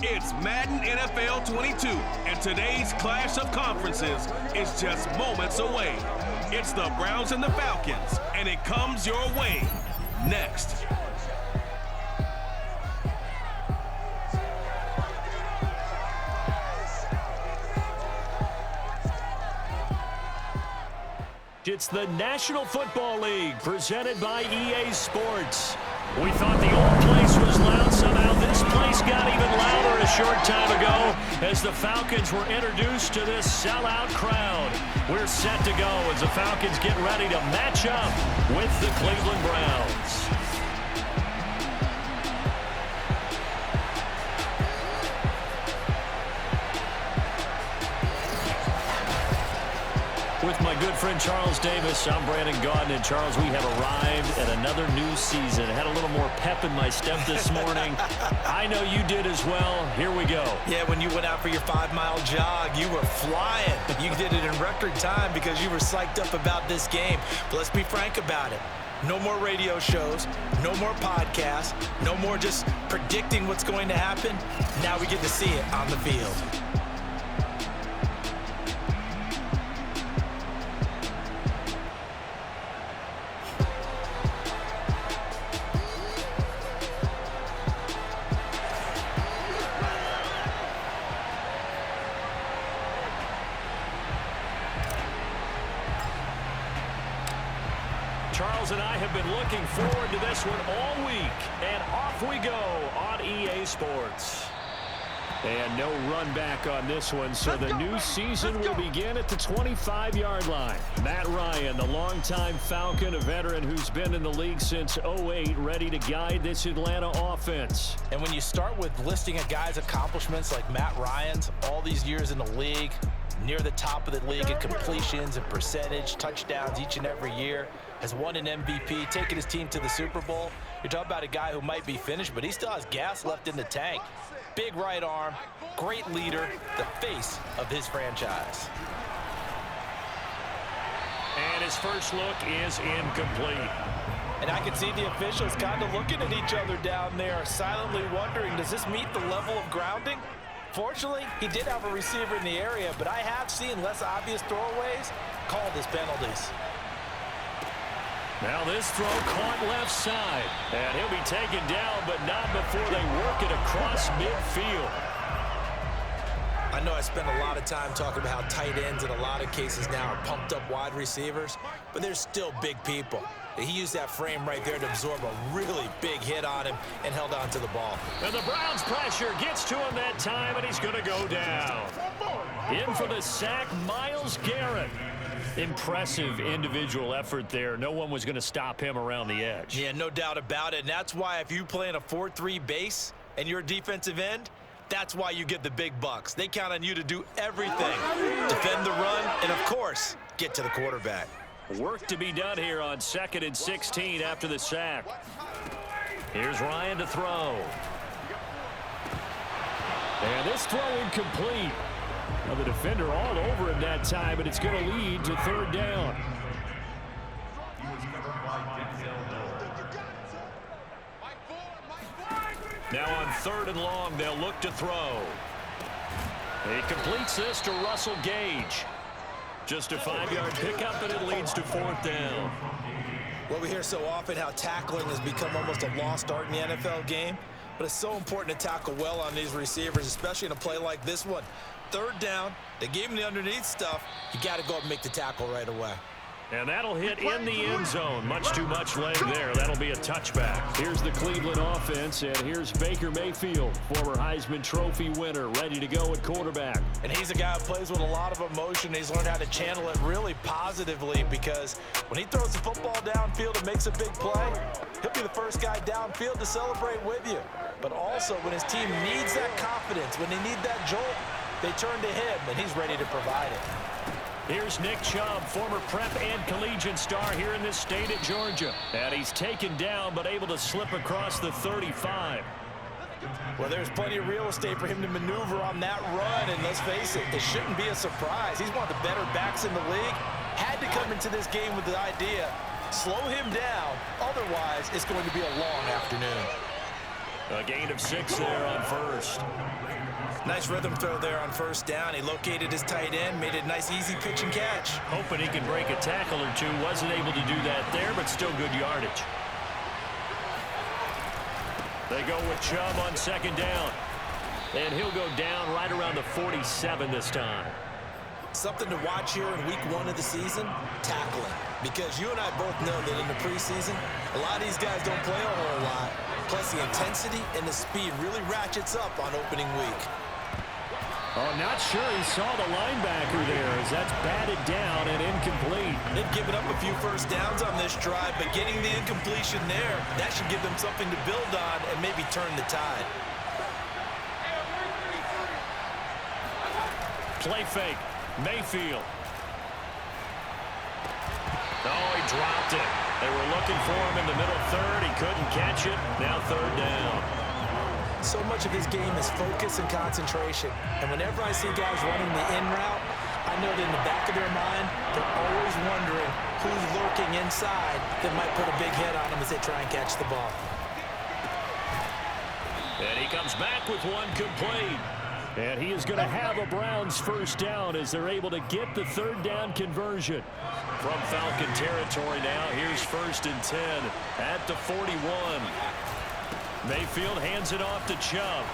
It's Madden NFL 22, and today's clash of conferences is just moments away. It's the Browns and the Falcons, and it comes your way next. It's the National Football League presented by EA Sports. We thought the old place was loud. Somehow this place got even louder a short time ago as the Falcons were introduced to this sellout crowd. We're set to go as the Falcons get ready to match up with the Cleveland Browns. With my good friend Charles Davis, I'm Brandon Gaudin. And Charles, we have arrived at another new season. I had a little more pep in my step this morning. I know you did as well. Here we go. Yeah, when you went out for your 5-mile jog, you were flying. You did it in record time because you were psyched up about this game. But let's be frank about it. No more radio shows, no more podcasts, no more just predicting what's going to happen. Now we get to see it on the field. Charles and I have been looking forward to this one all week, and off we go on EA Sports. And no run back on this one, so the new season will begin at the 25-yard line. Matt Ryan, the longtime Falcon, a veteran who's been in the league since '08, ready to guide this Atlanta offense. And when you start with listing a guy's accomplishments like Matt Ryan's, all these years in the league, near the top of the league in completions and percentage, touchdowns each and every year, has won an MVP, taken his team to the Super Bowl. You're talking about a guy who might be finished, but he still has gas left in the tank. Big right arm, great leader, the face of his franchise. And his first look is incomplete. And I can see the officials kind of looking at each other down there, silently wondering, does this meet the level of grounding? Fortunately, he did have a receiver in the area, but I have seen less obvious throwaways called as penalties. Now this throw caught left side, and he'll be taken down, but not before they work it across midfield. I know I spend a lot of time talking about how tight ends in a lot of cases now are pumped up wide receivers, but they're still big people. He used that frame right there to absorb a really big hit on him and held on to the ball. And the Browns pressure gets to him that time, and he's going to go down. In for the sack, Myles Garrett. Impressive individual effort there. No one was going to stop him around the edge. Yeah, no doubt about it. And that's why if you play in a 4-3 base and you're a defensive end, that's why you get the big bucks. They count on you to do everything. Defend the run and, of course, get to the quarterback. Work to be done here on 2nd and 16 after the sack. Here's Ryan to throw. And this throw incomplete. Now the defender all over him that time, but it's going to lead to 3rd down. Now on 3rd and long, they'll look to throw. He completes this to Russell Gage. Just a 5-yard pickup, and it leads to 4th down. Well, we hear so often how tackling has become almost a lost art in the NFL game, but it's so important to tackle well on these receivers, especially in a play like this one. 3rd down, they gave him the underneath stuff. You got to go up and make the tackle right away. And that'll hit in the end zone. Much too much leg there. That'll be a touchback. Here's the Cleveland offense, and here's Baker Mayfield, former Heisman Trophy winner, ready to go at quarterback. And he's a guy who plays with a lot of emotion. He's learned how to channel it really positively because when he throws the football downfield and makes a big play, he'll be the first guy downfield to celebrate with you. But also when his team needs that confidence, when they need that jolt, they turn to him, and he's ready to provide it. Here's Nick Chubb, former prep and collegiate star here in this state at Georgia. And he's taken down, but able to slip across the 35. Well, there's plenty of real estate for him to maneuver on that run, and let's face it shouldn't be a surprise. He's one of the better backs in the league. Had to come into this game with the idea, slow him down, otherwise it's going to be a long afternoon. A gain of 6 there on first. Nice rhythm throw there on first down. He located his tight end, made it a nice easy pitch and catch. Hoping he can break a tackle or two. Wasn't able to do that there, but still good yardage. They go with Chubb on second down. And he'll go down right around the 47 this time. Something to watch here in week 1 of the season, tackling. Because you and I both know that in the preseason, a lot of these guys don't play a whole lot. Plus the intensity and the speed really ratchets up on opening week. Oh, not sure he saw the linebacker there as that's batted down and incomplete. They've given up a few first downs on this drive, but getting the incompletion there, that should give them something to build on and maybe turn the tide. Play fake. Mayfield. Oh, he dropped it. They were looking for him in the middle third. He couldn't catch it. Now third down. So much of this game is focus and concentration. And whenever I see guys running the in route, I know that in the back of their mind, they're always wondering who's lurking inside that might put a big hit on them as they try and catch the ball. And he comes back with one complete. And he is going to have a Browns first down as they're able to get the third down conversion. From Falcon territory now, here's 1st and 10 at the 41. Mayfield hands it off to Chubb.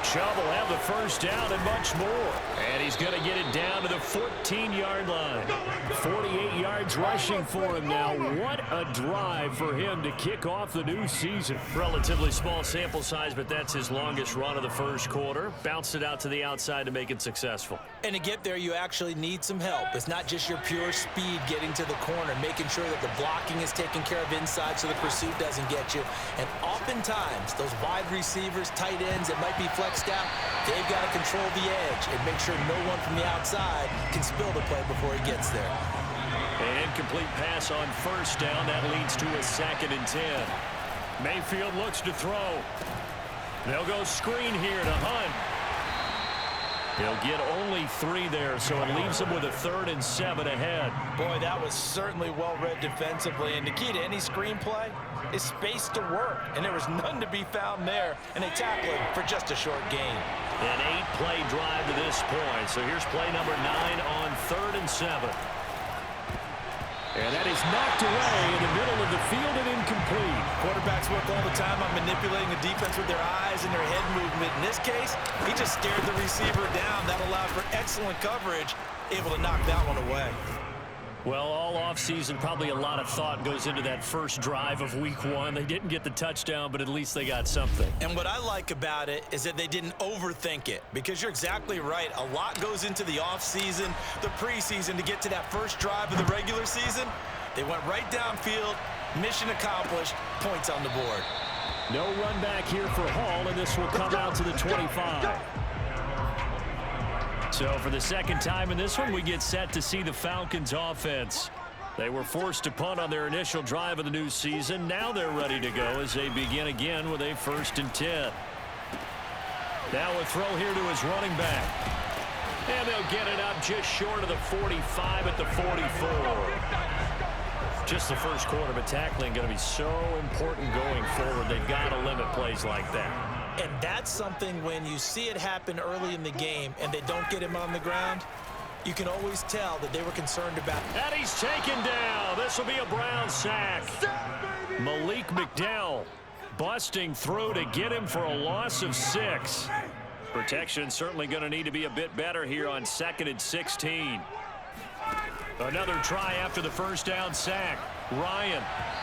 Chubb will have the first down and much more. And he's going to get it down to the 14-yard line. 48 yards rushing for him now. What a drive for him to kick off the new season. Relatively small sample size, but that's his longest run of the first quarter. Bounced it out to the outside to make it successful. And to get there, you actually need some help. It's not just your pure speed getting to the corner, making sure that the blocking is taken care of inside so the pursuit doesn't get you. And oftentimes, those wide receivers, tight ends that might be flexed out, they've got to control the edge and make sure no one from the outside can spill the play before he gets there. An incomplete pass on first down. That leads to a 2nd and 10. Mayfield looks to throw. They'll go screen here to Hunt. He'll get only 3 there, so it leaves him with a 3rd and 7 ahead. Boy, that was certainly well-read defensively, and the key to any screenplay is space to work, and there was none to be found there, and they tackled him for just a short gain. An 8-play drive to this point, so here's play number 9 on 3rd and 7. And that is knocked away in the middle of the field and incomplete. Quarterbacks work all the time on manipulating the defense with their eyes and their head movement. In this case, he just stared the receiver down. That allowed for excellent coverage, able to knock that one away. Well, all offseason, probably a lot of thought goes into that first drive of week 1. They didn't get the touchdown, but at least they got something. And what I like about it is that they didn't overthink it, because you're exactly right. A lot goes into the offseason, the preseason to get to that first drive of the regular season. They went right downfield, mission accomplished, points on the board. No run back here for Hall, and this will come out to the 25. So for the second time in this one, we get set to see the Falcons offense. They were forced to punt on their initial drive of the new season. Now they're ready to go as they begin again with a 1st and 10. Now a throw here to his running back. And they'll get it up just short of the 45 at the 44. Just the first quarter, but tackling going to be so important going forward. They've got to limit plays like that. And that's something when you see it happen early in the game and they don't get him on the ground, you can always tell that they were concerned about. And he's taken down. This will be a Brown sack. Malik McDowell busting through to get him for a loss of 6. Protection certainly going to need to be a bit better here on 2nd and 16. Another try after the first down sack. Ryan.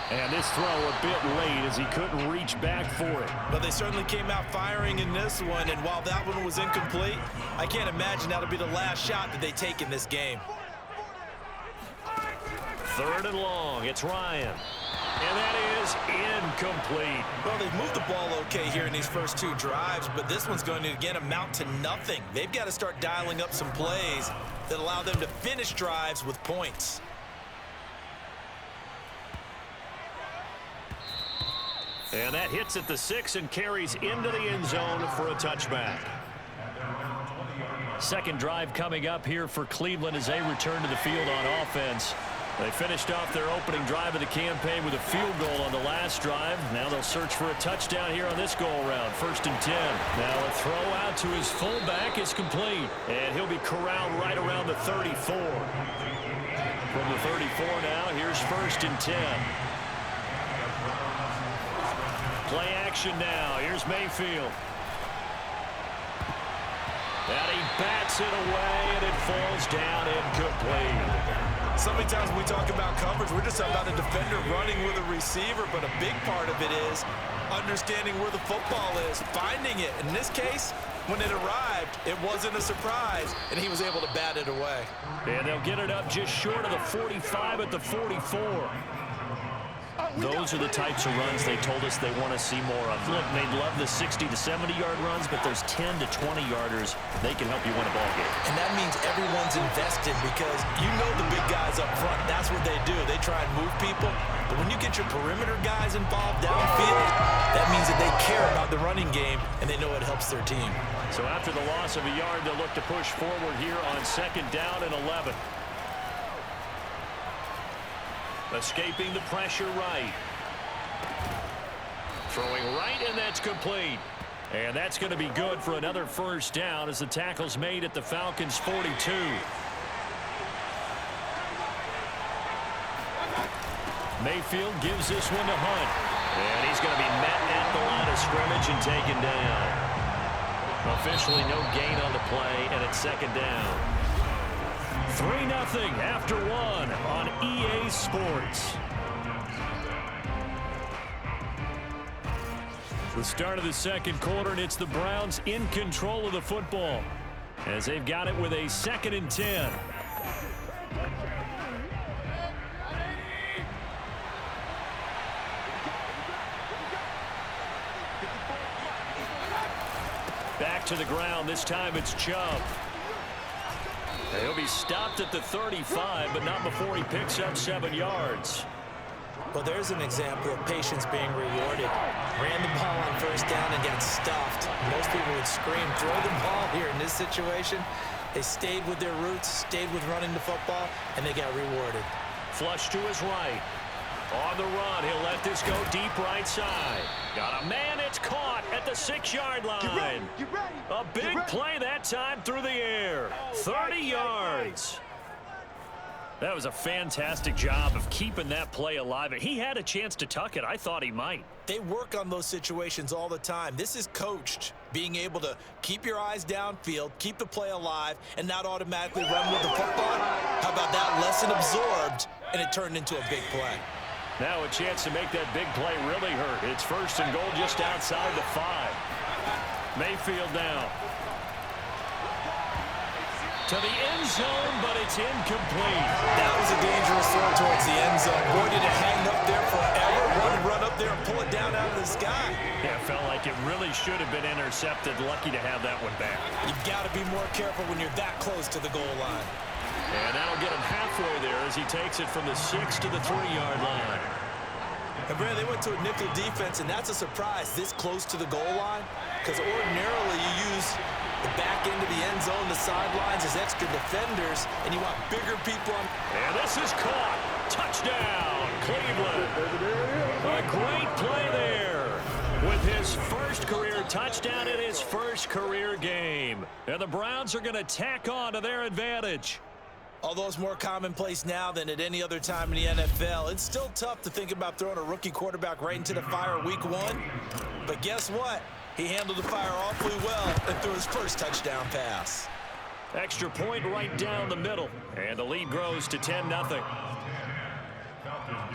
And this throw a bit late as he couldn't reach back for it. But they certainly came out firing in this one, and while that one was incomplete, I can't imagine that'll be the last shot that they take in this game. 3rd and long. It's Ryan. And that is incomplete. Well, they've moved the ball okay here in these first 2 drives, but this one's going to, again, amount to nothing. They've got to start dialing up some plays that allow them to finish drives with points. And that hits at the 6 and carries into the end zone for a touchback. Second drive coming up here for Cleveland as they return to the field on offense. They finished off their opening drive of the campaign with a field goal on the last drive. Now they'll search for a touchdown here on this go-around. 1st and 10. Now a throw out to his fullback is complete. And he'll be corralled right around the 34. From the 34 now, here's 1st and 10. Play action now. Here's Mayfield. And he bats it away, and it falls down incomplete. So many times when we talk about coverage, we're just about a defender running with a receiver, but a big part of it is understanding where the football is, finding it. In this case, when it arrived, it wasn't a surprise, and he was able to bat it away. And they'll get it up just short of the 45 at the 44. Those are the types of runs they told us they want to see more of. Look, they love the 60 to 70-yard runs, but there's 10 to 20-yarders. They can help you win a ball game. And that means everyone's invested because you know the big guys up front. That's what they do. They try and move people. But when you get your perimeter guys involved downfield, that means that they care about the running game, and they know it helps their team. So after the loss of a yard, they'll look to push forward here on 2nd down and 11. Escaping the pressure right. Throwing right, and that's complete. And that's going to be good for another 1st down as the tackle's made at the Falcons' 42. Mayfield gives this one to Hunt. And he's going to be met at the line of scrimmage and taken down. Officially no gain on the play, and it's 2nd down. 3-0 after 1 on EA Sports. The start of the 2nd quarter, and it's the Browns in control of the football as they've got it with a 2nd and 10. Back to the ground. This time it's Chubb. He'll be stopped at the 35, but not before he picks up 7 yards. Well, there's an example of patience being rewarded. Ran the ball on 1st down and got stuffed. Most people would scream, throw the ball here. In this situation, they stayed with their roots, stayed with running the football, and they got rewarded. Flush to his right. On the run, he'll let this go deep right side. Got a man, it's caught at the 6-yard line. A big play that time through the air. 30 yards. That was a fantastic job of keeping that play alive. He had a chance to tuck it. I thought he might. They work on those situations all the time. This is coached, being able to keep your eyes downfield, keep the play alive, and not automatically run with the football. How about that? Lesson absorbed, and it turned into a big play. Now a chance to make that big play really hurt. It's 1st and goal just outside the 5. Mayfield now. To the end zone, but it's incomplete. That was a dangerous throw towards the end zone. Boy, did it hang up there forever. Run up there and pull it down out of the sky. Yeah, it felt like it really should have been intercepted. Lucky to have that one back. You've got to be more careful when you're that close to the goal line. And that'll get him halfway there as he takes it from the 6 to the 3-yard line. And Brad, they went to a nickel defense, and that's a surprise this close to the goal line, because ordinarily you use the back end of the end zone, the sidelines as extra defenders, and you want bigger people on. And this is caught. Touchdown, Cleveland. A great play there with his 1st career touchdown in his 1st career game. And the Browns are going to tack on to their advantage. Although it's more commonplace now than at any other time in the NFL, it's still tough to think about throwing a rookie quarterback right into the fire week 1. But guess what? He handled the fire awfully well and threw his 1st touchdown pass. Extra point right down the middle. And the lead grows to 10-0.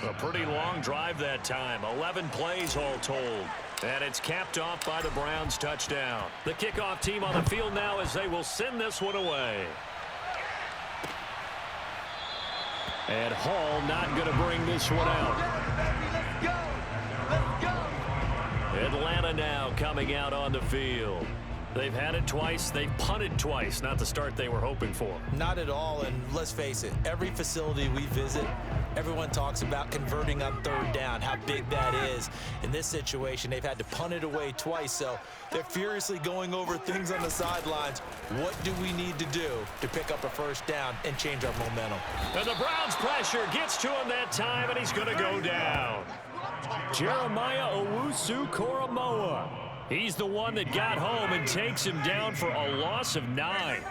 A pretty long drive that time. 11 plays all told. And it's capped off by the Browns' touchdown. The kickoff team on the field now as they will send this one away. And Hall not going to bring this one out. Atlanta now coming out on the field. They've had it twice. They've punted twice. Not the start they were hoping for. Not at all, and let's face it, every facility we visit, Everyone talks about converting on third down, how big that is. In this situation, they've had to punt it away twice, so they're furiously going over things on the sidelines. What do we need to do to pick up a first down and change our momentum? And the Browns' pressure gets to him that time, and he's going to go down. Jeremiah Owusu-Koramoah. He's the one that got home and takes him down for a loss of 9.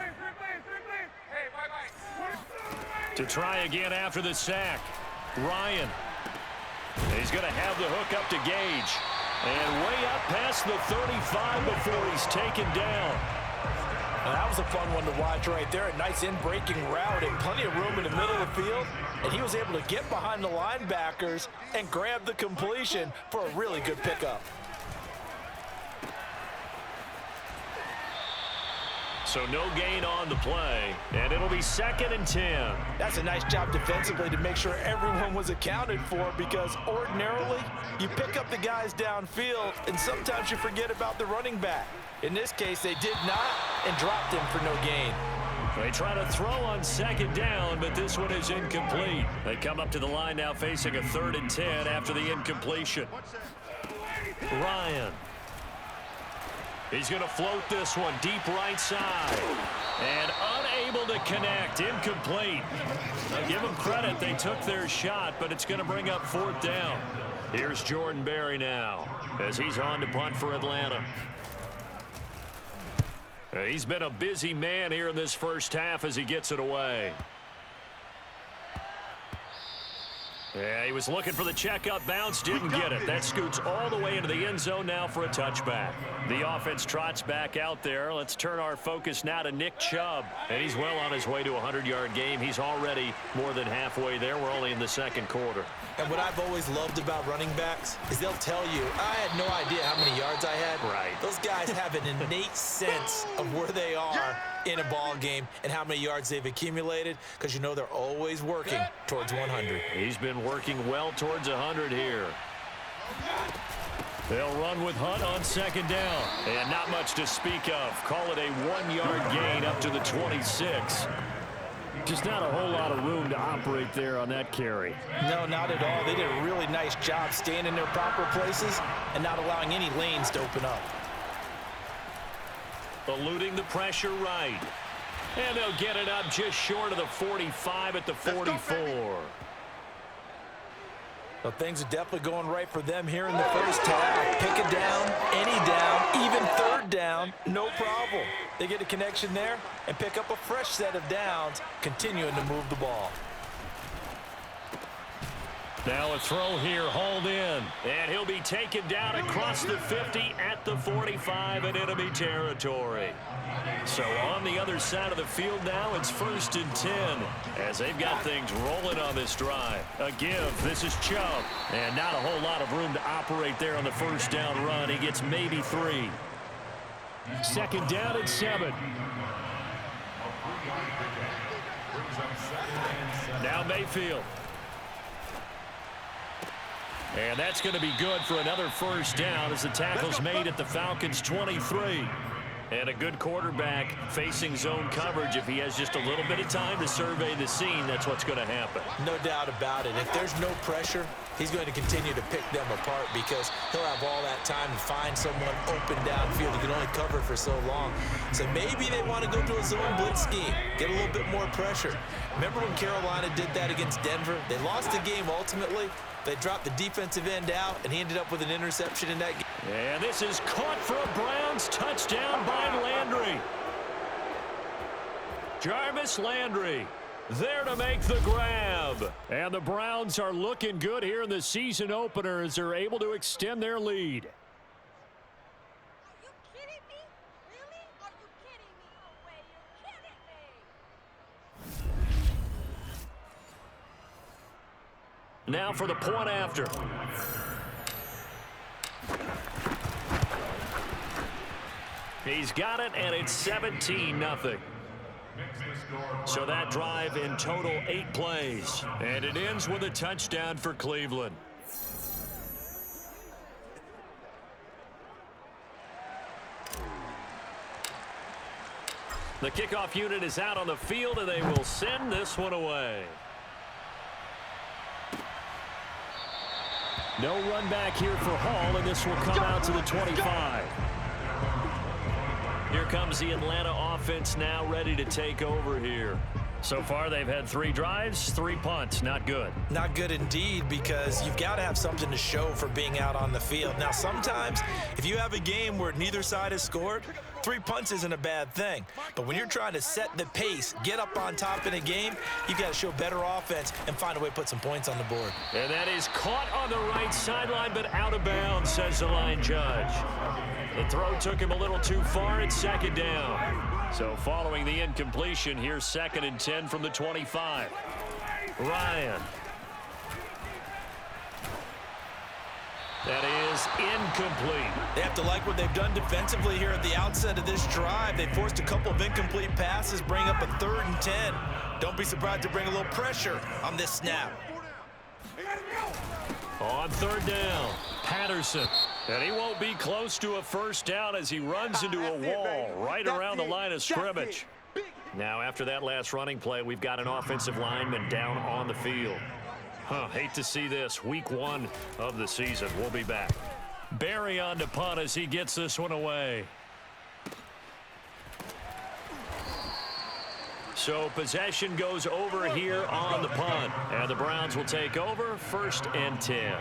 To try again after the sack, Ryan. He's going to have the hook up to Gage. And way up past the 35 before he's taken down. Now, that was a fun one to watch right there. A nice in-breaking route and plenty of room in the middle of the field. And he was able to get behind the linebackers and grab the completion for a really good pickup. So no gain on the play, and it'll be 2nd and 10. That's a nice job defensively to make sure everyone was accounted for, because ordinarily you pick up the guys downfield and sometimes you forget about the running back. In this case, they did not and dropped him for no gain. They try to throw on 2nd down, but this one is incomplete. They come up to the line now facing a 3rd and 10 after the incompletion. Ryan. He's going to float this one deep right side. And unable to connect. Incomplete. Now give them credit. They took their shot, but it's going to bring up 4th down. Here's Jordan Berry now as he's on to punt for Atlanta. He's been a busy man here in this first half as he gets it away. Yeah, he was looking for the checkup bounce, didn't get it. That scoots all the way into the end zone now for a touchback. The offense trots back out there. Let's turn our focus now to Nick Chubb. And he's well on his way to a 100-yard game. He's already more than halfway there. We're only in the 2nd quarter. And what I've always loved about running backs is they'll tell you, I had no idea how many yards I had. Right. Those guys have an innate sense of where they are in a ball game and how many yards they've accumulated, because you know they're always working towards 100. He's been working well towards 100 here. They'll run with Hunt on 2nd down. And not much to speak of. Call it a 1-yard gain up to the 26. Just not a whole lot of room to operate there on that carry. No, not at all. They did a really nice job staying in their proper places and not allowing any lanes to open up. Eluding the pressure right. And they'll get it up just short of the 45 at the 44. Well, things are definitely going right for them here in the first half. Pick a down, any down, even 3rd down, no problem. They get a connection there and pick up a fresh set of downs, continuing to move the ball. Now a throw here, hauled in. And he'll be taken down across the 50 at the 45 in enemy territory. So on the other side of the field now, it's 1st and 10 as they've got things rolling on this drive. A give. This is Chubb. And not a whole lot of room to operate there on the first down run. He gets maybe 3. 2nd down and 7. Now Mayfield. And that's going to be good for another first down as the tackle's made at the Falcons' 23. And a good quarterback facing zone coverage. If he has just a little bit of time to survey the scene, that's what's going to happen. No doubt about it. If there's no pressure, he's going to continue to pick them apart because he'll have all that time to find someone open downfield. He can only cover for so long. So maybe they want to go to a zone blitz scheme, get a little bit more pressure. Remember when Carolina did that against Denver? They lost the game ultimately. They dropped the defensive end out, and he ended up with an interception in that game. And this is caught for a Browns touchdown by Landry. Jarvis Landry there to make the grab. And the Browns are looking good here in the season opener as they're able to extend their lead. Now for the point after. He's got it, and it's 17-0. So that drive in total 8 plays. And it ends with a touchdown for Cleveland. The kickoff unit is out on the field, and they will send this one away. No run back here for Hall, and this will come out to the 25. Here comes the Atlanta offense now ready to take over here. So far, they've had 3 drives, 3 punts. Not good. Not good indeed, because you've got to have something to show for being out on the field. Now, sometimes, if you have a game where neither side has scored, 3 punts isn't a bad thing. But when you're trying to set the pace, get up on top in a game, you've got to show better offense and find a way to put some points on the board. And that is caught on the right sideline, but out of bounds, says the line judge. The throw took him a little too far. It's second down. So following the incompletion, here's 2nd and 10 from the 25. Ryan. That is incomplete. They have to like what they've done defensively here at the outset of this drive. They forced a couple of incomplete passes, bring up a 3rd and 10. Don't be surprised to bring a little pressure on this snap. On 3rd down, Patterson. And he won't be close to a first down as he runs into a wall right around the line of scrimmage. Now, after that last running play, we've got an offensive lineman down on the field. Hate to see this. Week 1 of the season. We'll be back. Barry on to punt as he gets this one away. So possession goes over here on the punt. And the Browns will take over 1st and 10.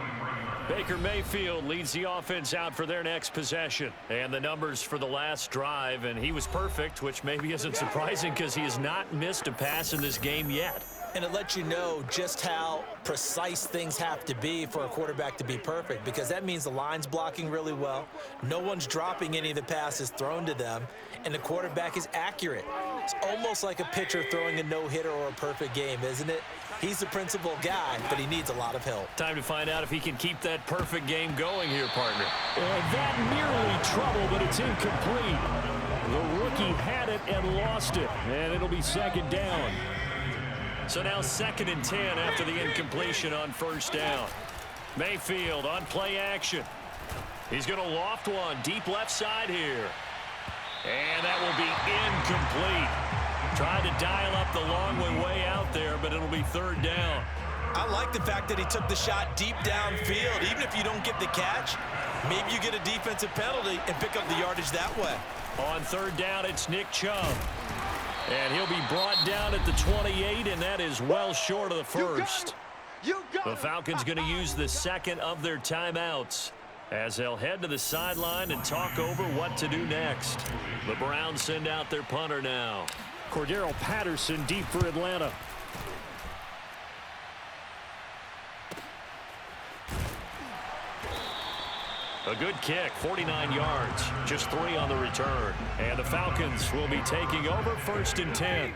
Baker Mayfield leads the offense out for their next possession. And the numbers for the last drive, and he was perfect, which maybe isn't surprising because he has not missed a pass in this game yet. And it lets you know just how precise things have to be for a quarterback to be perfect, because that means the line's blocking really well, no one's dropping any of the passes thrown to them, and the quarterback is accurate. It's almost like a pitcher throwing a no-hitter or a perfect game, isn't it? He's the principal guy, but he needs a lot of help. Time to find out if he can keep that perfect game going here, partner. And that nearly trouble, but it's incomplete. The rookie had it and lost it, and it'll be 2nd down. So now 2nd and 10 after the incompletion on 1st down. Mayfield on play action. He's going to loft one deep left side here. And that will be incomplete. Tried to dial up the long way out there, but it'll be 3rd down. I like the fact that he took the shot deep downfield. Even if you don't get the catch, maybe you get a defensive penalty and pick up the yardage that way. On 3rd down, it's Nick Chubb. And he'll be brought down at the 28, and that is well short of the 1st. The Falcons going to use the 2nd of their timeouts as they'll head to the sideline and talk over what to do next. The Browns send out their punter now. Cordero Patterson deep for Atlanta. A good kick, 49 yards, just 3 on the return. And the Falcons will be taking over 1st and 10.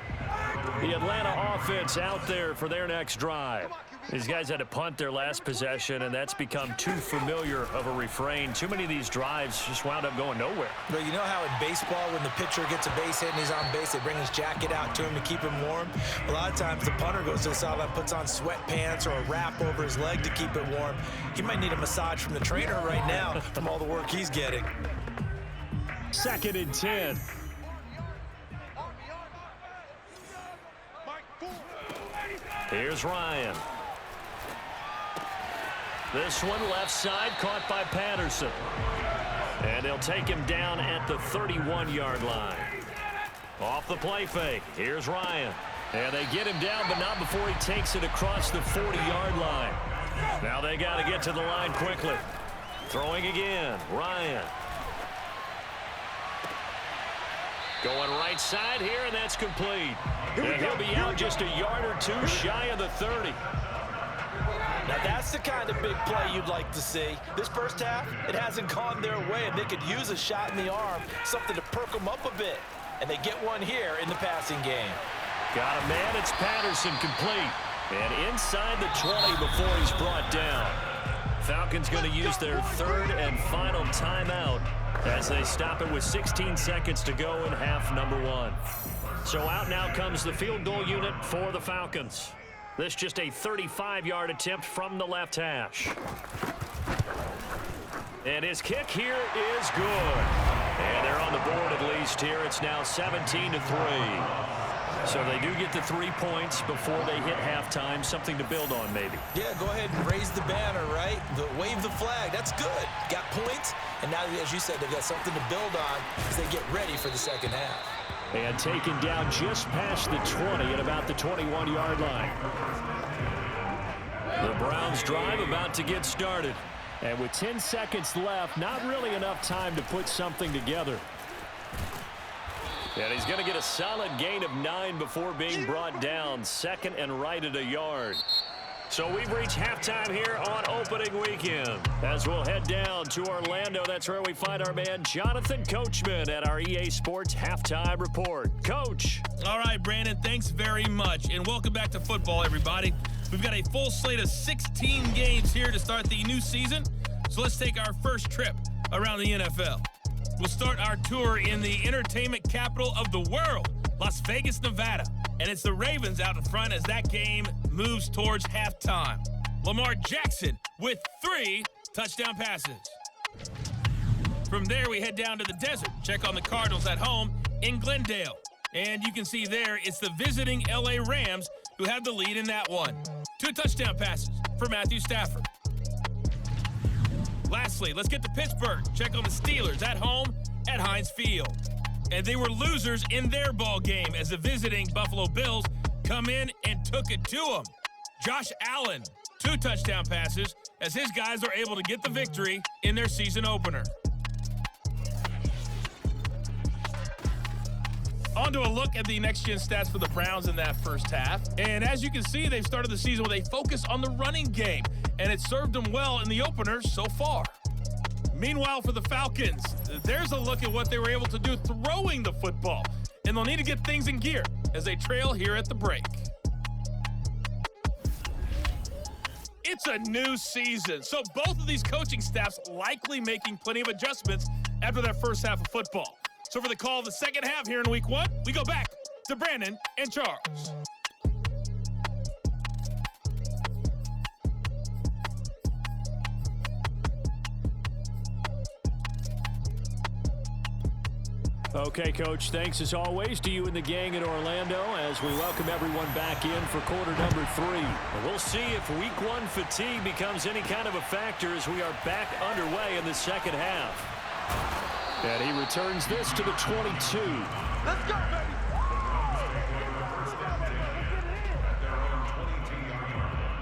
The Atlanta offense out there for their next drive. These guys had to punt their last possession, and that's become too familiar of a refrain. Too many of these drives just wound up going nowhere. But you know how in baseball, when the pitcher gets a base hit and he's on base, they bring his jacket out to him to keep him warm? A lot of times the punter goes to the sideline, puts on sweatpants or a wrap over his leg to keep it warm. He might need a massage from the trainer right now from all the work he's getting. 2nd and 10. Here's Ryan. This one left side caught by Patterson. And they'll take him down at the 31-yard line. Off the play fake. Here's Ryan. And they get him down, but not before he takes it across the 40-yard line. Now they got to get to the line quickly. Throwing again. Ryan. Going right side here, and that's complete. And he'll be out just a yard or 2 shy of the 30. Now that's the kind of big play you'd like to see. This first half, it hasn't gone their way, and they could use a shot in the arm, something to perk them up a bit. And they get one here in the passing game. Got a man, it's Patterson, complete. And inside the 20 before he's brought down. Falcons going to use their 3rd and final timeout as they stop it with 16 seconds to go in half number 1. So out now comes the field goal unit for the Falcons. This just a 35-yard attempt from the left hash. And his kick here is good. And they're on the board at least here. It's now 17-3. So they do get the 3 points before they hit halftime, something to build on maybe. Yeah, go ahead and raise the banner, right? Wave the flag. That's good. Got points, and now, as you said, they've got something to build on as they get ready for the second half. And taken down just past the 20 at about the 21-yard line. The Browns drive about to get started. And with 10 seconds left, not really enough time to put something together. And he's going to get a solid gain of 9 before being brought down. Second and right at a yard. So we've reached halftime here on opening weekend. As we'll head down to Orlando, that's where we find our man Jonathan Coachman at our EA Sports Halftime Report. Coach. All right, Brandon, thanks very much. And welcome back to football, everybody. We've got a full slate of 16 games here to start the new season. So let's take our first trip around the NFL. We'll start our tour in the entertainment capital of the world, Las Vegas, Nevada. And it's the Ravens out in front as that game moves towards halftime. Lamar Jackson with 3 touchdown passes. From there, we head down to the desert. Check on the Cardinals at home in Glendale. And you can see there, it's the visiting LA Rams who have the lead in that one. 2 touchdown passes for Matthew Stafford. Lastly, let's get to Pittsburgh. Check on the Steelers at home at Heinz Field. And they were losers in their ball game as the visiting Buffalo Bills come in and took it to them. Josh Allen, 2 touchdown passes as his guys are able to get the victory in their season opener. On to a look at the next-gen stats for the Browns in that first half. And as you can see, they've started the season with a focus on the running game, and it served them well in the opener so far. Meanwhile, for the Falcons, there's a look at what they were able to do throwing the football, and they'll need to get things in gear as they trail here at the break. It's a new season, so both of these coaching staffs likely making plenty of adjustments after that first half of football. So for the call of the second half here in week 1, we go back to Brandon and Charles. Okay, Coach, thanks as always to you and the gang in Orlando as we welcome everyone back in for quarter number 3. And we'll see if week 1 fatigue becomes any kind of a factor as we are back underway in the second half. And he returns this to the 22. Let's go, baby!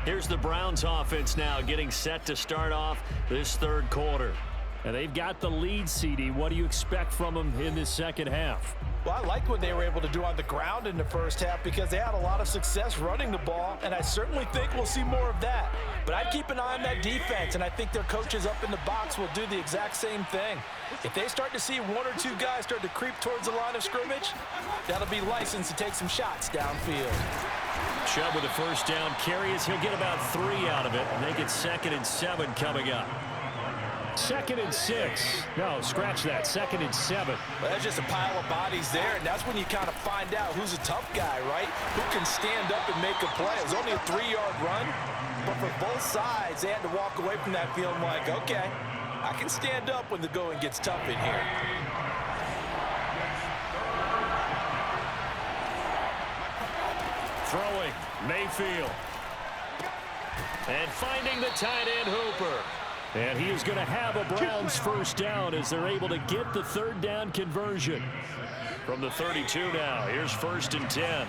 Here's the Browns offense now getting set to start off this third quarter. And they've got the lead, CD. What do you expect from them in this second half? Well, I liked what they were able to do on the ground in the first half because they had a lot of success running the ball, and I certainly think we'll see more of that. But I'd keep an eye on that defense, and I think their coaches up in the box will do the exact same thing. If they start to see 1 or 2 guys start to creep towards the line of scrimmage, that'll be licensed to take some shots downfield. Chubb with a first down carry as he'll get about 3 out of it, and they get 2nd and 7 coming up. 2nd and 6. No, scratch that. 2nd and 7. Well, that's just a pile of bodies there, and that's when you kind of find out who's a tough guy, right? Who can stand up and make a play. It was only a 3-yard run, but for both sides, they had to walk away from that field like, okay, I can stand up when the going gets tough in here. Throwing, Mayfield. And finding the tight end, Hooper. And he is going to have a Browns first down as they're able to get the 3rd down conversion. From the 32 now, here's 1st and 10.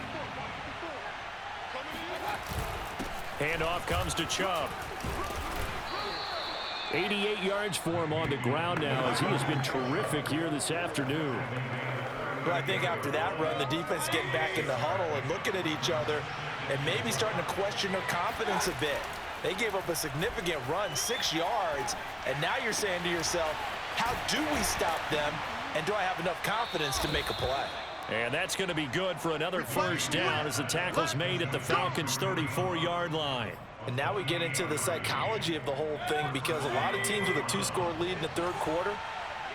Handoff comes to Chubb. 88 yards for him on the ground now as he has been terrific here this afternoon. Well, I think after that run, the defense getting back in the huddle and looking at each other and maybe starting to question their confidence a bit. They gave up a significant run, 6 yards, and now you're saying to yourself, how do we stop them, and do I have enough confidence to make a play? And that's going to be good for another first down as the tackle's made at the Falcons' 34-yard line. And now we get into the psychology of the whole thing because a lot of teams with a 2-score lead in the third quarter,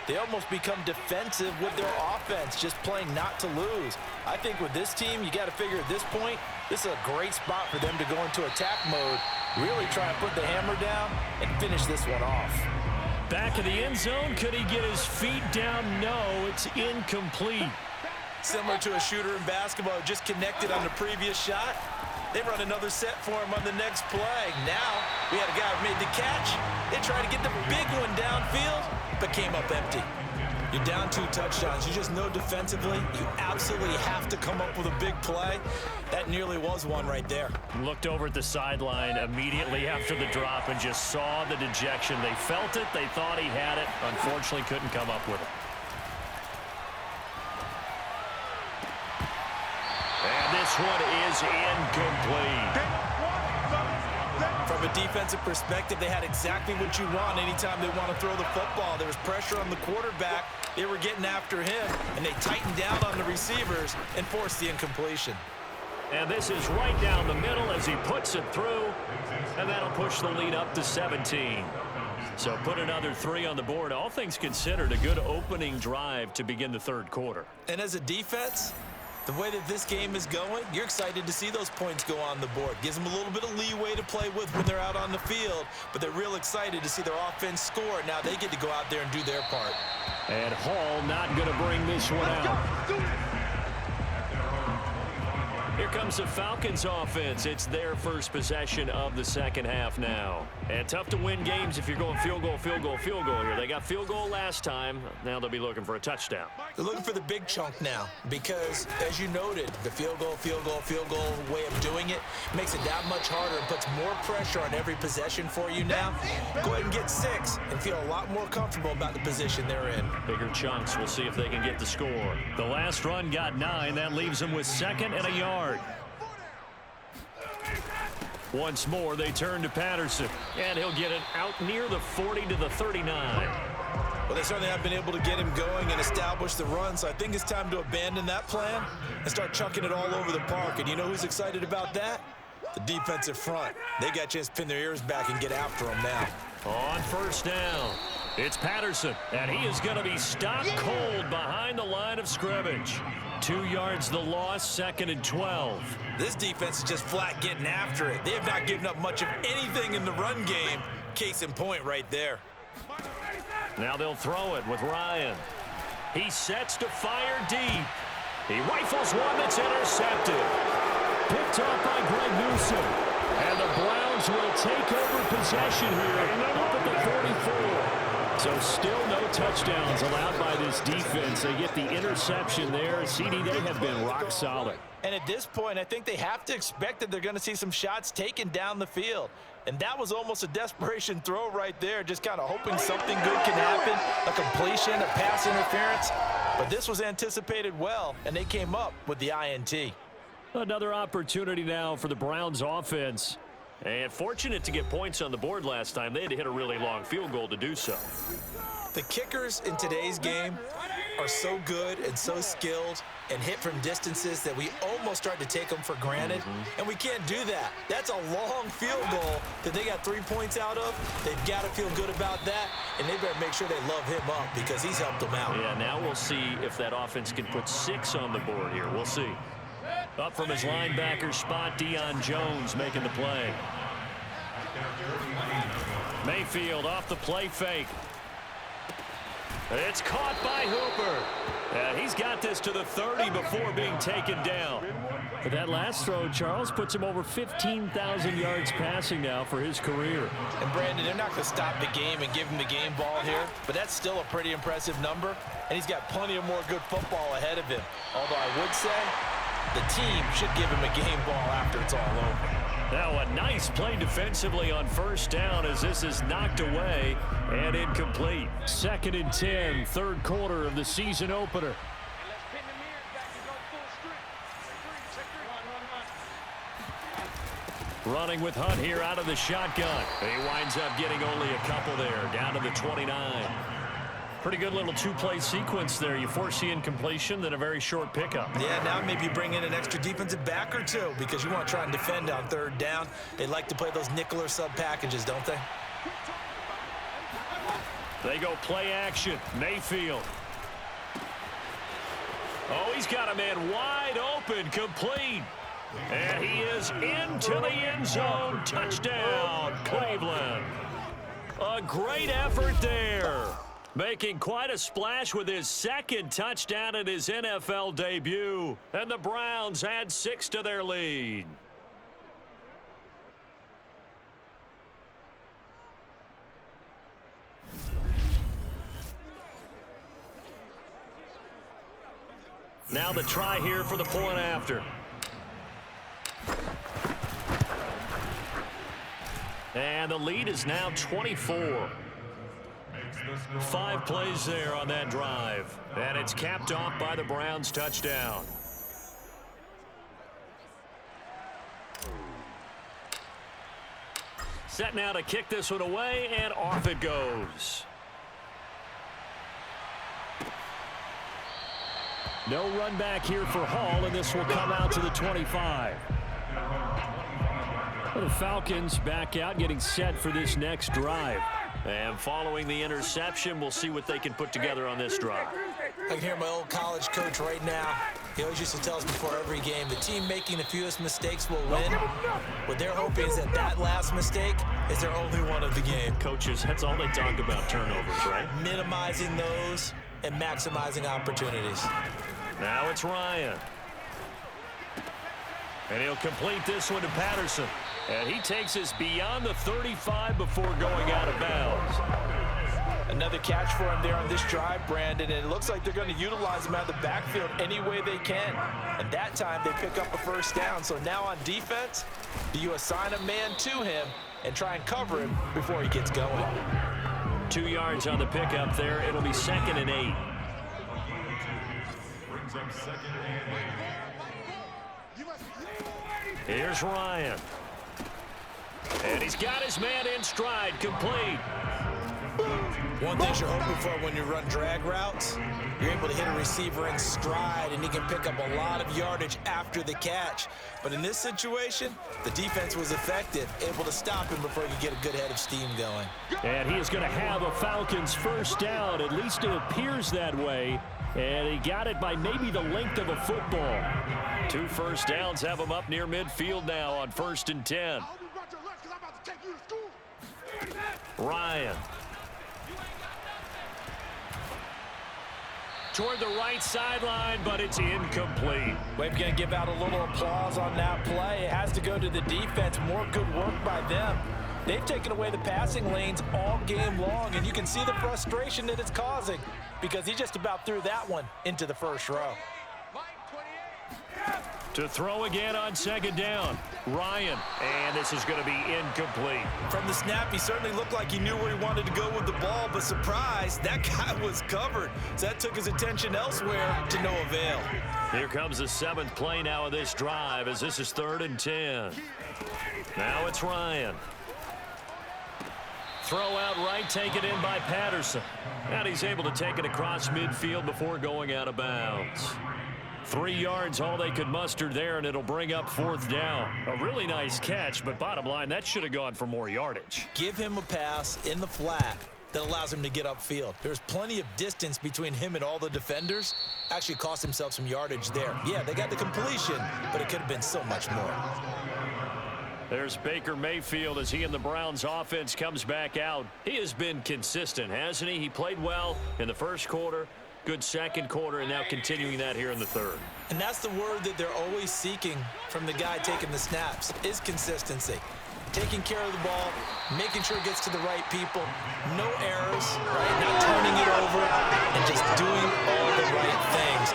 they almost become defensive with their offense, just playing not to lose. I think with this team, you got to figure at this point, this is a great spot for them to go into attack mode, really try and put the hammer down and finish this one off. Back in the end zone, could he get his feet down? No, it's incomplete. Similar to a shooter in basketball, just connected on the previous shot. They run another set for him on the next play. Now, we had a guy who made the catch. They tried to get the big one downfield, but came up empty. You're down 2 touchdowns. You just know defensively, you absolutely have to come up with a big play. That nearly was one right there. Looked over at the sideline immediately after the drop and just saw the dejection. They felt it. They thought he had it. Unfortunately, couldn't come up with it. And this one is incomplete. From a defensive perspective, they had exactly what you want anytime they want to throw the football. There was pressure on the quarterback. They were getting after him, and they tightened down on the receivers and forced the incompletion. And this is right down the middle as he puts it through, and that'll push the lead up to 17. So put another 3 on the board. All things considered, a good opening drive to begin the third quarter. And as a defense, the way that this game is going, you're excited to see those points go on the board. Gives them a little bit of leeway to play with when they're out on the field, but they're real excited to see their offense score. Now they get to go out there and do their part. And Hall not going to bring this one out. Here comes the Falcons offense. It's their first possession of the second half now. And tough to win games if you're going field goal, field goal, field goal here. They got field goal last time. Now they'll be looking for a touchdown. They're looking for the big chunk now because, as you noted, the field goal way of doing it makes it that much harder and puts more pressure on every possession for you now. Go ahead and get 6 and feel a lot more comfortable about the position they're in. Bigger chunks. We'll see if they can get the score. The last run got 9. That leaves them with 2nd and a yard. Once more, they turn to Patterson, and he'll get it out near the 40 to the 39. Well, they certainly have been able to get him going and establish the run, so I think it's time to abandon that plan and start chucking it all over the park. And you know who's excited about that? The defensive front. They got a chance to pin their ears back and get after him now. On first down, it's Patterson, and he is going to be stopped cold behind the line of scrimmage. 2 yards the loss, 2nd and 12. This defense is just flat getting after it. They have not given up much of anything in the run game. Case in point right there. Now they'll throw it with Ryan. He sets to fire deep. He rifles one that's intercepted. Picked off by Greg Newsom. And the Browns will take over possession here up at the 44. So still no touchdowns allowed by this defense. They get the interception there. CD, they have been rock solid. And at this point, I think they have to expect that they're going to see some shots taken down the field. And that was almost a desperation throw right there, just kind of hoping something good can happen, a completion, a pass interference. But this was anticipated well, and they came up with the INT. Another opportunity now for the Browns offense. And fortunate to get points on the board last time. They had to hit a really long field goal to do so. The kickers in today's game are so good and so skilled and hit from distances that we almost start to take them for granted. And we can't do that. That's a long field goal that they got 3 points out of. They've got to feel good about that, and they better make sure they love him up because he's helped them out. Yeah, now we'll see if that offense can put 6 on the board here. We'll see. Up from his linebacker spot, Deion Jones making the play. Mayfield off the play fake. It's caught by Hooper. And he's got this to the 30 before being taken down. But that last throw, Charles, puts him over 15,000 yards passing now for his career. And Brandon, they're not going to stop the game and give him the game ball here, but that's still a pretty impressive number, and he's got plenty of more good football ahead of him. Although I would say the team should give him a game ball after it's all over. Now a nice play defensively on first down as this is knocked away and incomplete. 2nd and 10, third quarter of the season opener. Running with Hunt here out of the shotgun. He winds up getting only a couple there, down to the 29. Pretty good little 2-play sequence there. You force the incompletion, then a very short pickup. Yeah, now maybe you bring in an extra defensive back or two because you want to try and defend on third down. They like to play those nickel or sub packages, don't they? They go play action. Mayfield. Oh, he's got a man wide open, complete. And he is into the end zone. Touchdown, Cleveland. A great effort there. Making quite a splash with his second touchdown in his NFL debut. And the Browns add 6 to their lead. Now the try here for the point after. And the lead is now 24. 5 plays there on that drive. And it's capped off by the Browns touchdown. Set now to kick this one away, and off it goes. No run back here for Hall, and this will come out to the 25. The Falcons back out, getting set for this next drive. And following the interception, we'll see what they can put together on this drive. I can hear my old college coach right now. He always used to tell us before every game, the team making the fewest mistakes will win. What they're hoping is that that last mistake is their only one of the game. Coaches, that's all they talk about, turnovers, right? Minimizing those and maximizing opportunities. Now it's Ryan. And he'll complete this one to Patterson. And he takes us beyond the 35 before going out of bounds. Another catch for him there on this drive, Brandon, and it looks like they're going to utilize him out of the backfield any way they can. And that time they pick up a first down. So now on defense, do you assign a man to him and try and cover him before he gets going? 2 yards on the pickup there. It'll be 2nd and 8. Here's Ryan. And he's got his man in stride, complete. One thing you're hoping for when you run drag routes, you're able to hit a receiver in stride, and he can pick up a lot of yardage after the catch. But in this situation, the defense was effective, able to stop him before he could get a good head of steam going. And he is going to have a Falcons first down. At least it appears that way. And he got it by maybe the length of a football. 2 first downs have him up near midfield now on 1st and 10. Ryan. Toward the right sideline, but it's incomplete. We're going to give out a little applause on that play. It has to go to the defense. More good work by them. They've taken away the passing lanes all game long, and you can see the frustration that it's causing because he just about threw that one into the first row. To throw again on 2nd down. Ryan, and this is going to be incomplete. From the snap, he certainly looked like he knew where he wanted to go with the ball, but surprise, that guy was covered. So that took his attention elsewhere to no avail. Here comes the 7th play now of this drive as this is 3rd and 10. Now it's Ryan. Throw out right, taken in by Patterson. And he's able to take it across midfield before going out of bounds. 3 yards, all they could muster there, and it'll bring up 4th down. A really nice catch, but bottom line, that should have gone for more yardage. Give him a pass in the flat that allows him to get upfield. There's plenty of distance between him and all the defenders. Actually cost himself some yardage there. Yeah, they got the completion, but it could have been so much more. There's Baker Mayfield as he and the Browns offense comes back out. He has been consistent, hasn't he? He played well in the first quarter. Good second quarter, and now continuing that here in the 3rd. And that's the word that they're always seeking from the guy taking the snaps, is consistency. Taking care of the ball, making sure it gets to the right people, no errors, right? Not turning it over, and just doing all the right things.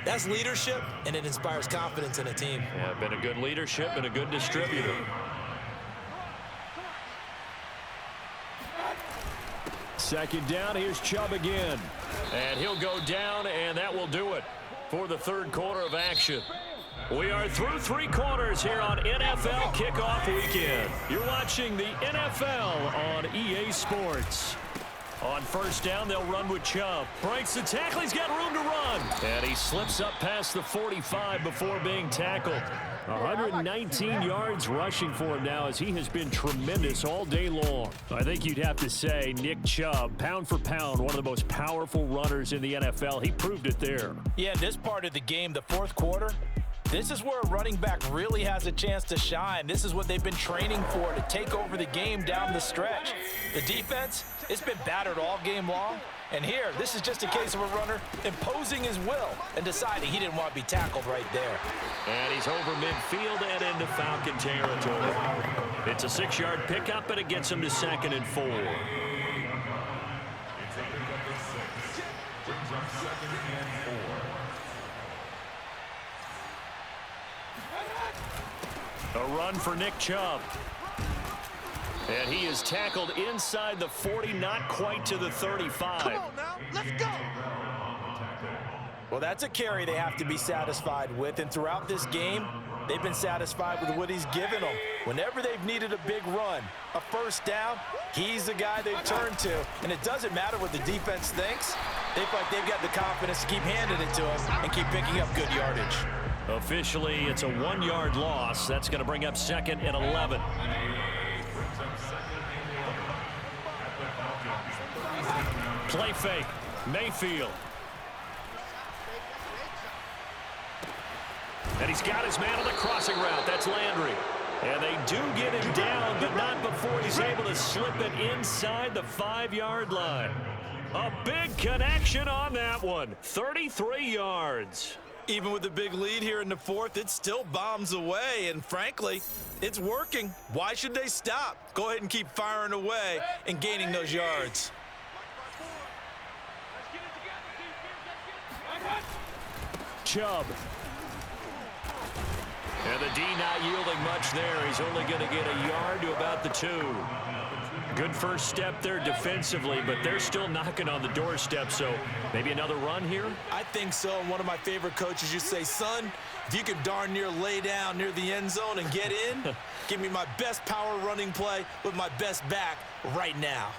That's leadership, and it inspires confidence in a team. Yeah, been a good leadership and a good distributor. Second down, here's Chubb again. And he'll go down, and that will do it for the 3rd quarter of action. We are through 3 quarters here on NFL Kickoff Weekend. You're watching the NFL on EA Sports. On 1st down, they'll run with Chubb. Breaks the tackle, he's got room to run. And he slips up past the 45 before being tackled. 119 yards rushing for him now as he has been tremendous all day long. I think you'd have to say Nick Chubb, pound for pound, one of the most powerful runners in the NFL. He proved it there. Yeah, this part of the game, the 4th quarter, This is where a running back really has a chance to shine. This is what they've been training for, to take over the game down the stretch. The defense, it's been battered all game long. And here, this is just a case of a runner imposing his will and deciding he didn't want to be tackled right there. And he's over midfield and into Falcon territory. It's a 6-yard pickup, and it gets him to 2nd and 4. A run for Nick Chubb. And he is tackled inside the 40, not quite to the 35. Come on now, let's go. Well, that's a carry they have to be satisfied with, and throughout this game, they've been satisfied with what he's given them. Whenever they've needed a big run, a first down, he's the guy they've turned to. And it doesn't matter what the defense thinks. They feel like they've got the confidence to keep handing it to him and keep picking up good yardage. Officially, it's a 1-yard loss. That's going to bring up 2nd and 11. Play fake. Mayfield. And he's got his man on the crossing route. That's Landry. And they do get him down, but not before he's able to slip it inside the 5-yard line. A big connection on that one. 33 yards. Even with the big lead here in the 4th, it still bombs away, and frankly, it's working. Why should they stop? Go ahead and keep firing away and gaining those yards. Chubb. And the D not yielding much there. He's only going to get a yard to about the 2. Good first step there defensively, but they're still knocking on the doorstep, so maybe another run here? I think so. And one of my favorite coaches used to say, son, if you can darn near lay down near the end zone and get in, give me my best power running play with my best back right now.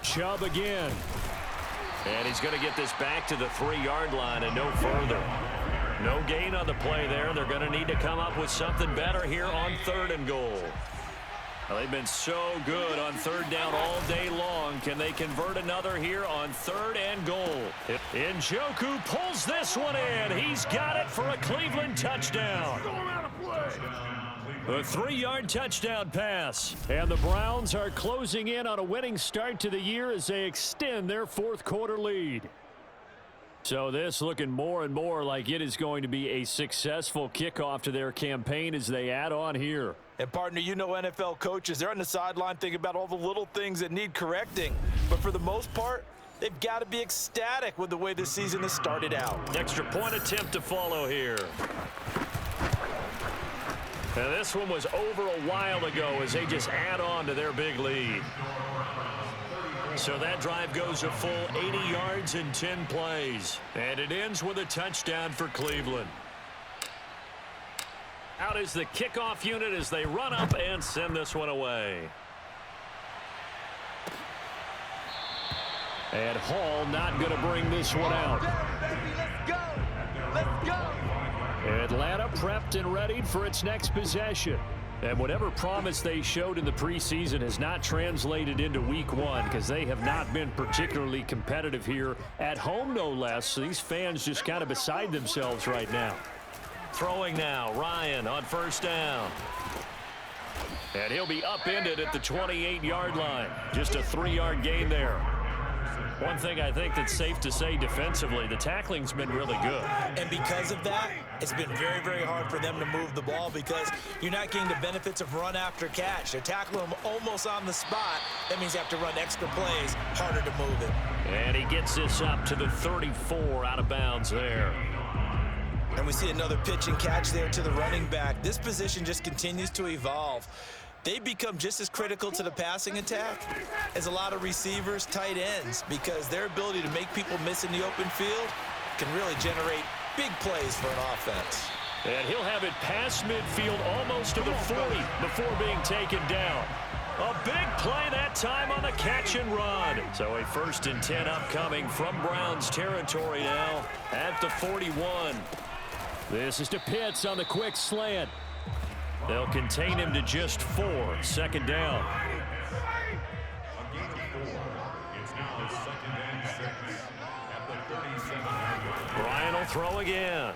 Chubb again. And he's going to get this back to the 3-yard line and no further. No gain on the play there. They're going to need to come up with something better here on 3rd and goal. Well, they've been so good on 3rd down all day long. Can they convert another here on 3rd and goal? Njoku pulls this one in. He's got it for a Cleveland touchdown. A 3-yard touchdown pass. And the Browns are closing in on a winning start to the year as they extend their 4th quarter lead. So this looking more and more like it is going to be a successful kickoff to their campaign as they add on here. And partner, you know NFL coaches, they're on the sideline thinking about all the little things that need correcting. But for the most part, they've got to be ecstatic with the way this season has started out. Extra point attempt to follow here. And this one was over a while ago as they just add on to their big lead. So that drive goes a full 80 yards in 10 plays. And it ends with a touchdown for Cleveland. Out is the kickoff unit as they run up and send this one away. And Hall not going to bring this one out. Let's go. Let's go. Atlanta prepped and readied for its next possession. And whatever promise they showed in the preseason has not translated into week 1 because they have not been particularly competitive here at home, no less. So these fans just kind of beside themselves right now. Throwing now, Ryan on 1st down. And he'll be upended at the 28-yard line. Just a 3-yard gain there. One thing I think that's safe to say defensively, the tackling's been really good. And because of that, it's been very, very hard for them to move the ball because you're not getting the benefits of run after catch. They're tackling them almost on the spot. That means you have to run extra plays, harder to move it. And he gets this up to the 34 out of bounds there. And we see another pitch and catch there to the running back. This position just continues to evolve. They become just as critical to the passing attack as a lot of receivers, tight ends, because their ability to make people miss in the open field can really generate big plays for an offense. And he'll have it past midfield almost to the 40 before being taken down. A big play that time on the catch and run. So a 1st and 10 upcoming from Browns territory now at the 41. This is to Pitts on the quick slant. They'll contain him to just 4. 2nd down. Bryant will throw again.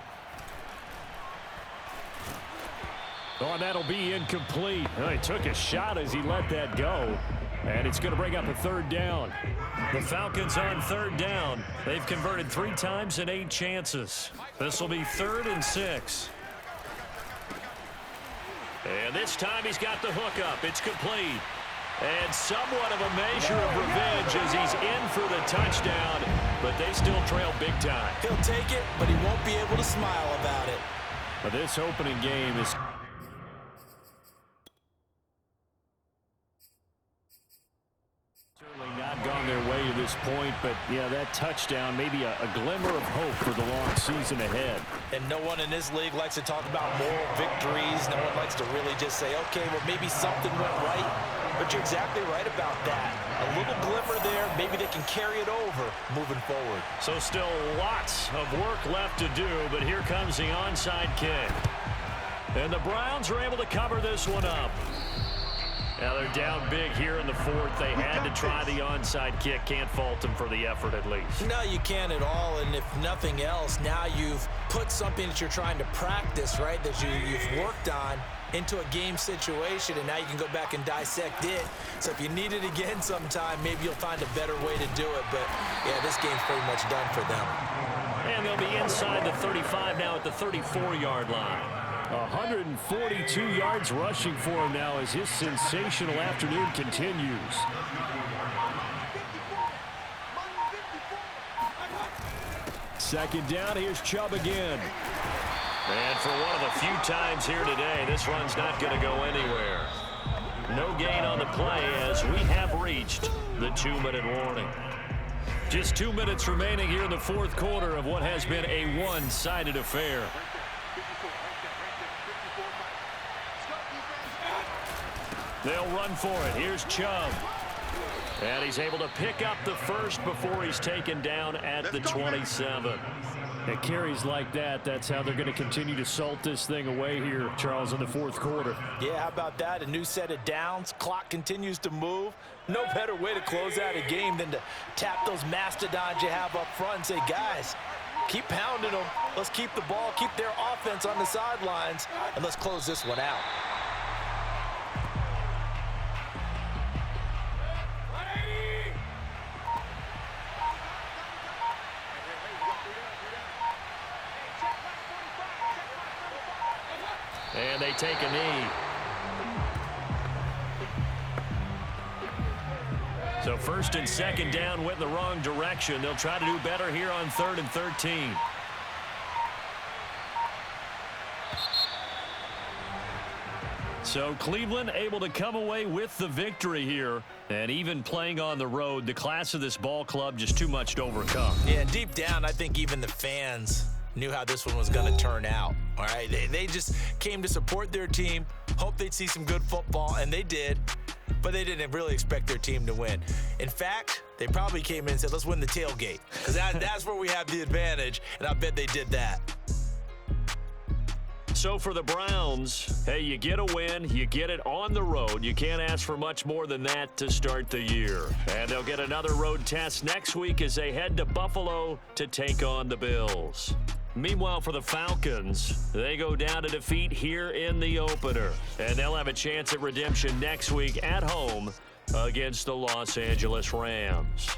Oh, and that'll be incomplete. He took a shot as he let that go. And it's going to bring up a 3rd down. The Falcons on 3rd down. They've converted 3 times in 8 chances. This will be 3rd and 6. And this time he's got the hook up. It's complete. And somewhat of a measure of revenge as he's in for the touchdown. But they still trail big time. He'll take it, but he won't be able to smile about it. But this opening game is... certainly not gone their way to this point, but yeah, that touchdown, maybe a glimmer of hope for the long season ahead. And no one in this league likes to talk about moral victories. No one likes to really just say, okay, well, maybe something went right. But you're exactly right about that. A little glimmer there, maybe they can carry it over moving forward. So still lots of work left to do, but here comes the onside kick. And the Browns are able to cover this one up. Now they're down big here in the 4th. They had to try the onside kick. Can't fault them for the effort at least. No, you can't at all. And if nothing else, now you've put something that you're trying to practice, right, that you've worked on into a game situation, and now you can go back and dissect it. So if you need it again sometime, maybe you'll find a better way to do it. But, yeah, this game's pretty much done for them. And they'll be inside the 35 now at the 34-yard line. 142 yards rushing for him now as his sensational afternoon continues. Second down, here's Chubb again. And for one of the few times here today, this run's not going to go anywhere. No gain on the play as we have reached the 2-minute warning. Just 2 minutes remaining here in the 4th quarter of what has been a one-sided affair. They'll run for it. Here's Chubb. And he's able to pick up the first before he's taken down at the 27. At carries like that, that's how they're going to continue to salt this thing away here, Charles, in the 4th quarter. Yeah, how about that? A new set of downs. Clock continues to move. No better way to close out a game than to tap those mastodons you have up front and say, guys, keep pounding them. Let's keep the ball, keep their offense on the sidelines, and let's close this one out. And they take a knee. So 1st and 2nd down went in the wrong direction. They'll try to do better here on 3rd and 13. So Cleveland able to come away with the victory here. And even playing on the road, the class of this ball club just too much to overcome. Yeah, deep down, I think even the fans knew how this one was going to turn out. All right, they just came to support their team, hope they'd see some good football, and they did. But they didn't really expect their team to win. In fact, they probably came in and said, let's win the tailgate, because that's where we have the advantage, and I bet they did that. So for the Browns, hey, you get a win, you get it on the road. You can't ask for much more than that to start the year. And they'll get another road test next week as they head to Buffalo to take on the Bills. Meanwhile, for the Falcons, they go down to defeat here in the opener. And they'll have a chance at redemption next week at home against the Los Angeles Rams.